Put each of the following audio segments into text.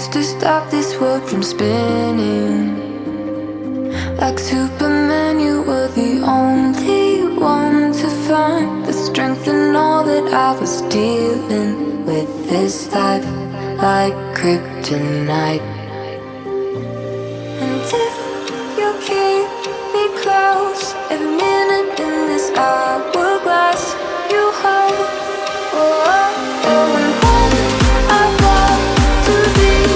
used to stop this world from spinning. Like Superman, you were the only one to find the strength in all that I was dealing with this life, like kryptonite. And if you keep me close, every minute in this hourglass, you hold. Oh, oh, oh, and when I fall too deep,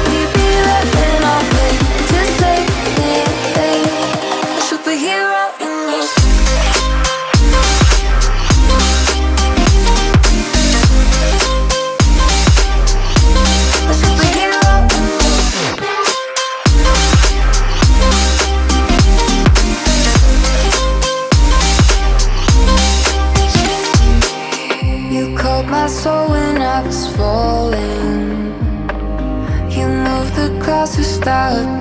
will you be there when I wait to save me? A superhero in me. A superhero in me. You called my soul when I was falling. You moved the clouds to stop